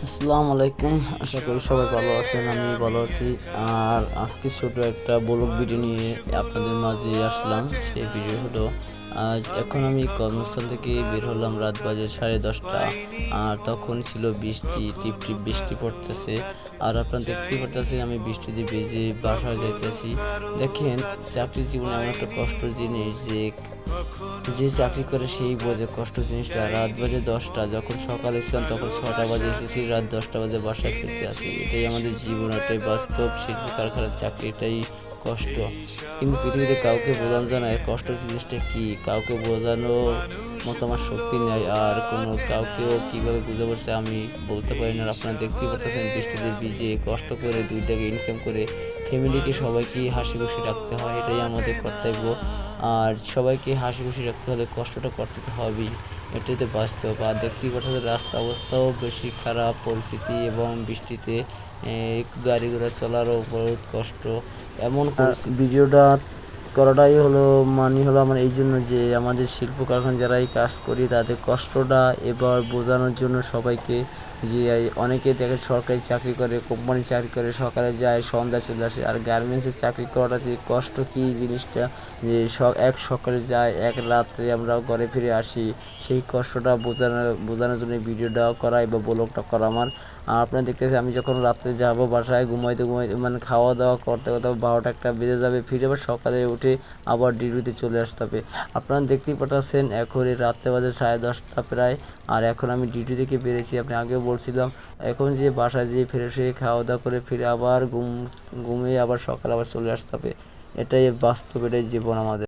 আসসালামু আলাইকুম। আশা করি সবাই ভালো আছেন, আমি ভালো আছি। আর আজকে ছোট একটা ব্লগ ভিডিও নিয়ে আপনাদের মাঝে আসলাম। সেই ভিডিও হলো, এখন আমি কর্মস্থল থেকে বের হলাম, রাত বাজে 10:30। আর তখন ছিল বৃষ্টি, টিপ টিপ বৃষ্টি পড়তেছে। আর আপনারা দেখতেই পারতেছেন আমি বৃষ্টিতে ভিজে বাসায় যাইতেছি। দেখেন, চাকরির জীবনে এমন একটা কষ্ট জিনিস যে চাকরি করে সেই বোঝে কষ্ট জিনিসটা। রাত বাজে 10টা, যখন সকালে ছিলাম তখন 6টা বাজে এসেছি, রাত 10টা বাজে বাসায় ফিরতে আসি। এটাই আমাদের জীবন, এটাই বাস্তব। শিল্প কারখানার চাকরি, এটাই কষ্ট। কিন্তু পৃথিবীতে কাউকে বোঝানো যায় না এর কষ্ট জিনিসটা কি, কাউকে বোঝানো মতো আমার শক্তি নেই। আর কাউকেও কীভাবে বুঝাবো সে আমি বলতে পারি না। আপনারা দেখতেই পারতেছেন বৃষ্টিতে ভিজে কষ্ট করে 2 টাকা ইনকাম করে ফ্যামিলিকে সবাইকে হাসি খুশি রাখতে হয়, এটাই আমাদের কর্তব্য। আর সবাইকে হাসি খুশি রাখতে হলে কষ্টটা করতে তো হবেই, এটাই তো বাস্তব। আর দেখতেই পাচ্ছেন রাস্তা অবস্থাও বেশি খারাপ পরিস্থিতি, এবং বৃষ্টিতে গাড়ি ঘোড়া চলারও বহুত কষ্ট। এমন ভিডিওটা করাটাই হলো আমার এই জন্য যে আমাদের শিল্প কারখানা যারাই কাজ করি তাদের কষ্টটা এবার বোঝানোর জন্য সবাইকে। যে অনেকে দেখে সরকারি চাকরি করে, কোম্পানি চাকরি করে, সকালে যায় সন্ধ্যা চলে আসে। আর গার্মেন্টসের চাকরি করাটা যে কষ্ট কী জিনিসটা, যে এক সকালে যায়, এক রাত্রে আমরা ঘরে ফিরে আসি, সেই কষ্টটা বোঝানোর জন্য ভিডিওটা করা বা ব্লগটা করা আমার। আর আপনারা দেখতেছেন আমি যখন রাত্রে যাব বাসায় ঘুমাইতে মানে খাওয়া দাওয়া করতে করতে 12টা 1টা বেজে যাবে, ফিরে আবার সকালে উঠে আবার ডিউটিতে চলে আসতে হবে। আপনারা দেখতেই পাচ্ছেন এখন এই রাত্রে বাজে 10:30 প্রায়। আর এখন আমি ডিউটি থেকে বেরিয়েছি, আপনি আগেও বলছিলাম। এখন যে বাসায় যেয়ে ফ্রেশ হয়ে খাওয়া দাওয়া করে ফিরে আবার ঘুমিয়ে আবার সকালে আবার চলে আসতে হবে। এটাই বাস্তব, এটাই জীবন আমাদের।